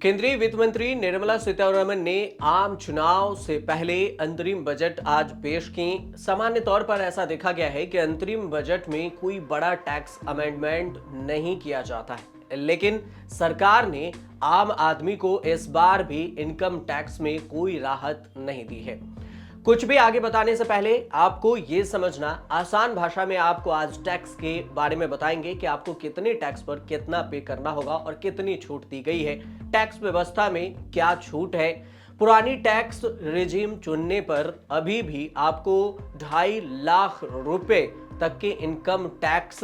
केंद्रीय वित्त मंत्री निर्मला सीतारमण ने आम चुनाव से पहले अंतरिम बजट आज पेश की। सामान्य तौर पर ऐसा देखा गया है कि अंतरिम बजट में कोई बड़ा टैक्स अमेंडमेंट नहीं किया जाता है, लेकिन सरकार ने आम आदमी को इस बार भी इनकम टैक्स में कोई राहत नहीं दी है। कुछ भी आगे बताने से पहले आपको यह समझना, आसान भाषा में आपको आज टैक्स के बारे में बताएंगे कि आपको कितने टैक्स पर कितना पे करना होगा और कितनी छूट दी गई है, टैक्स व्यवस्था में क्या छूट है। पुरानी टैक्स रिजीम चुनने पर अभी भी आपको 2.5 लाख रुपए तक के इनकम टैक्स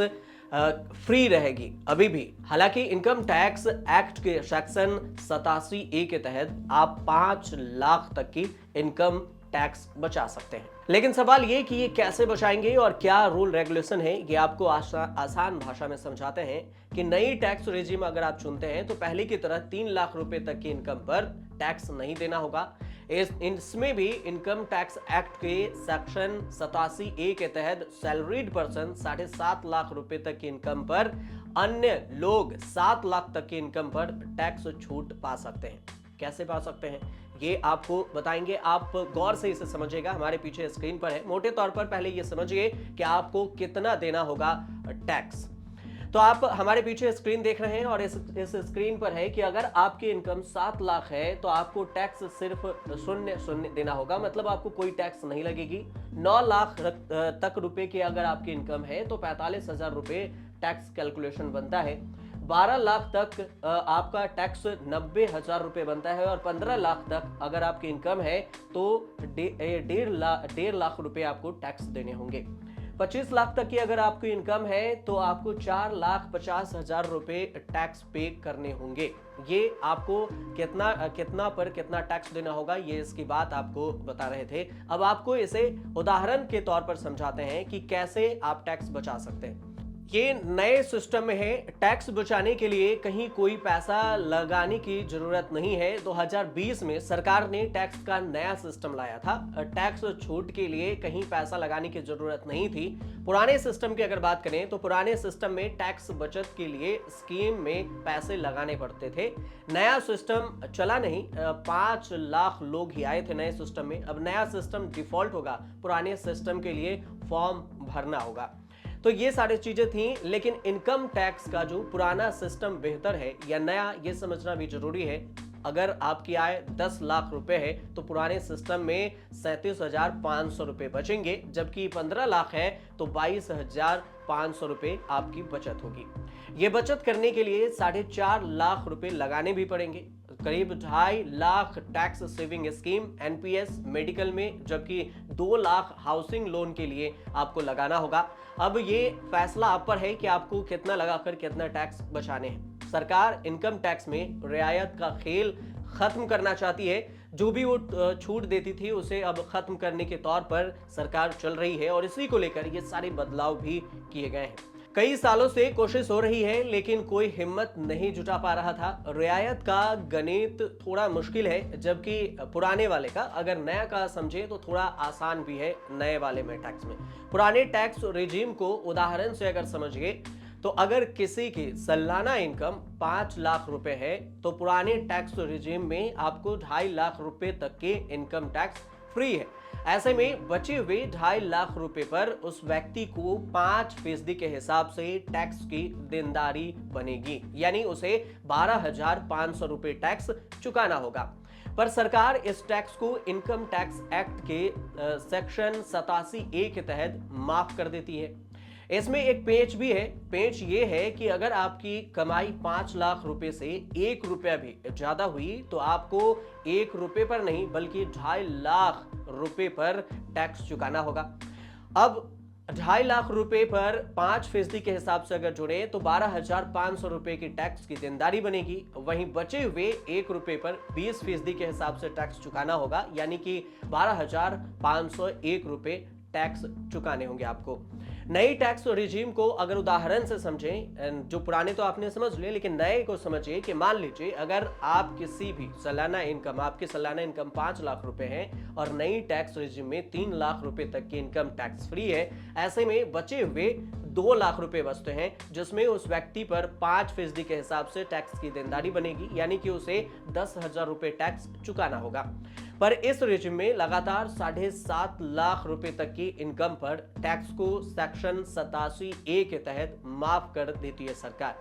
फ्री रहेगी अभी भी। हालांकि इनकम टैक्स एक्ट के सेक्शन 87A के तहत आप 5 लाख तक की इनकम टैक्स बचा सकते हैं। लेकिन सवाल ये कि ये कैसे बचाएंगे और क्या रूल रेगुलेशन है, ये आपको आसान भाषा में समझाते हैं कि नई टैक्स रेजिम अगर आप चुनते हैं तो पहले की तरह 3 लाख रुपए तक की इनकम पर टैक्स नहीं देना होगा। इसमें भी इनकम टैक्स एक्ट के सेक्शन 87A के तहत सैलरीड पर्सन 7.5 लाख रुपए तक की इनकम पर, अन्य लोग 7 लाख तक की इनकम पर टैक्स छूट पा सकते हैं। कैसे पा सकते हैं ये आपको बताएंगे, आप गौर से इसे समझिएगा। हमारे पीछे स्क्रीन पर है। मोटे तौर पर पहले ये समझिए कि आपको कितना देना होगा टैक्स। तो आप हमारे पीछे स्क्रीन देख रहे हैं और इस स्क्रीन पर है कि अगर आपकी इनकम 7 लाख है तो आपको टैक्स सिर्फ 0 देना होगा, मतलब आपको कोई टैक्स नहीं लगेगी। 9 लाख तक रुपए की अगर आपकी इनकम है तो 45,000 रुपए टैक्स कैलकुलेशन बनता है। 12 लाख तक आपका टैक्स 90,000 रुपए बनता है और 15 लाख तक अगर आपकी इनकम है तो 1.5 लाख रुपए आपको टैक्स देने होंगे। 25 लाख तक की अगर आपकी इनकम है तो आपको 4,50,000 रुपए टैक्स पे करने होंगे। ये आपको कितना पर कितना टैक्स देना होगा, ये इसकी बात आपको बता रहे थे। अब आपको इसे उदाहरण के तौर पर समझाते हैं कि कैसे आप टैक्स बचा सकते हैं। ये नए सिस्टम में है। टैक्स बचाने के लिए कहीं कोई पैसा लगाने की जरूरत नहीं है। 2020 में सरकार ने टैक्स का नया सिस्टम लाया था। टैक्स छूट के लिए कहीं पैसा लगाने की जरूरत नहीं थी। पुराने सिस्टम की अगर बात करें तो पुराने सिस्टम में टैक्स बचत के लिए स्कीम में पैसे लगाने पड़ते थे। नया सिस्टम चला नहीं, 5 लाख लोग ही आए थे नए सिस्टम में। अब नया सिस्टम डिफॉल्ट होगा, पुराने सिस्टम के लिए फॉर्म भरना होगा। तो ये सारी चीजें थी, लेकिन इनकम टैक्स का जो पुराना सिस्टम बेहतर है या नया, ये समझना भी जरूरी है। अगर आपकी आय 10 लाख रुपए है तो पुराने सिस्टम में 37,500 रुपए बचेंगे, जबकि 15 लाख है तो 22,500 रुपए आपकी बचत होगी। ये बचत करने के लिए 4.5 लाख रुपए लगाने भी पड़ेंगे। करीब 2.5 lakh tax saving scheme NPS medical में, जबकि 2 लाख हाउसिंग लोन के लिए आपको लगाना होगा। अब ये फैसला आप पर है कि आपको कितना लगाकर कितना टैक्स बचाने हैं। सरकार इनकम टैक्स में रियायत का खेल खत्म करना चाहती है। जो भी वो छूट देती थी उसे अब खत्म करने के तौर पर सरकार चल रही है और इसी को लेकर ये सारे बदलाव भी किए गए हैं। कई सालों से कोशिश हो रही है लेकिन कोई हिम्मत नहीं जुटा पा रहा था। रियायत का गणित थोड़ा मुश्किल है, जबकि पुराने वाले का अगर नया का समझे तो थोड़ा आसान भी है नए वाले में टैक्स में। पुराने टैक्स रेजिम को उदाहरण से अगर समझिए तो अगर किसी की सालाना इनकम 5 लाख रुपए है तो पुराने टैक्स रेजिम में आपको 2.5 लाख रुपए तक के इनकम टैक्स फ्री है। ऐसे में बचे हुए 2.5 लाख रुपए पर उस व्यक्ति को 5% के हिसाब से टैक्स की देनदारी बनेगी, यानी उसे 12,500 रुपए टैक्स चुकाना होगा। पर सरकार इस टैक्स को इनकम टैक्स एक्ट के सेक्शन 87A के तहत माफ कर देती है। इसमें एक पेच भी है। पेच ये है कि अगर आपकी कमाई 5 लाख रुपए से 1 रुपया भी ज्यादा हुई तो आपको 1 रुपए पर नहीं बल्कि 2.5 लाख रुपए पर टैक्स चुकाना होगा। अब 2.5 लाख रुपए पर 5% के हिसाब से अगर जुड़े तो 12,500 रुपए की टैक्स की देनदारी बनेगी। वहीं बचे हुए 1 रुपए पर 20% के हिसाब से टैक्स चुकाना होगा, यानी कि 12,501 रुपए टैक्स चुकाने होंगे आपको। नई टैक्स रिजीम को अगर उदाहरण से समझें, जो पुराने तो आपने समझ लिए लेकिन नए को समझिए कि मान लीजिए अगर आप किसी भी सालाना इनकम, आपकी सालाना इनकम 5 लाख रुपए है और नई टैक्स रिजीम में 3 लाख रुपए तक की इनकम टैक्स फ्री है। ऐसे में बचे हुए 2 लाख रुपए बचते हैं, जिसमें उस व्यक्ति पर 5% के हिसाब से टैक्स की देनदारी बनेगी, यानी कि उसे 10,000 रुपए टैक्स चुकाना होगा। पर इस रेजिम में लगातार 7.5 लाख रुपए तक की इनकम पर टैक्स को सेक्शन 87A के तहत माफ कर देती है सरकार।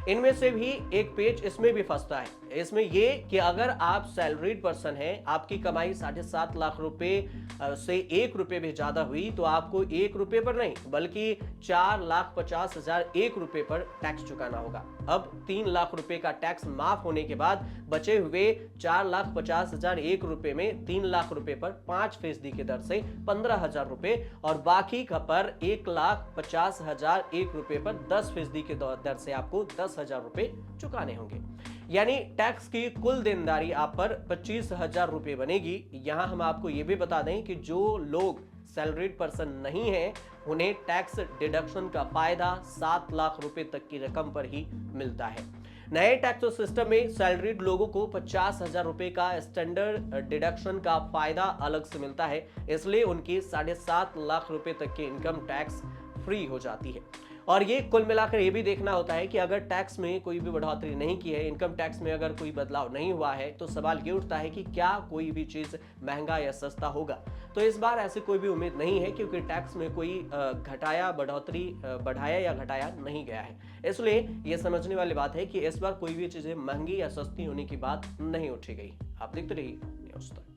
इनमें से भी एक पेज इसमें भी फंसता है। इसमें ये कि अगर आप सैलरीड पर्सन हैं, आपकी कमाई 7.5 लाख रुपए से 1 रुपए भी ज्यादा हुई, तो आपको 1 रुपए पर नहीं बल्कि 4,50,001 रुपए पर टैक्स चुकाना होगा। अब 3 लाख रुपए का टैक्स माफ होने के बाद बचे हुए 4,50,001 रुपए में 3 लाख रुपए पर 5% की दर से 15,000 रुपए और बाकी का पर 1,50,001 रुपए पर 10% की दर से आपको 10,000 रुपए चुकाने होंगे। यानी टैक्स की कुल देनदारी आप पर 25,000 रुपए बनेगी। यहां हम आपको यह भी बता दें कि जो लोग सैलरीड पर्सन नहीं है, उन्हें टैक्स डिडक्शन का फायदा 7 लाख रुपए तक की रकम पर ही मिलता है। नए टैक्स सिस्टम में सैलरीड लोगों को 50,000 रुपए का स्टैंडर्ड डिडक्शन का फायदा अलग से मिलता है, इसलिए उनकी 7.5 लाख रुपए तक की इनकम टैक्स फ्री हो जाती है। और ये कुल मिलाकर ये भी देखना होता है कि अगर टैक्स में कोई भी बढ़ोतरी नहीं की है, इनकम टैक्स में अगर कोई बदलाव नहीं हुआ है, तो सवाल ये उठता है कि क्या कोई भी चीज महंगा या सस्ता होगा। तो इस बार ऐसी कोई भी उम्मीद नहीं है, क्योंकि टैक्स में कोई बढ़ाया या घटाया नहीं गया है। इसलिए ये समझने वाली बात है कि इस बार कोई भी चीजें महंगी या सस्ती होने की बात नहीं उठी गई। आप देखते रहिए न्यूज़ तक।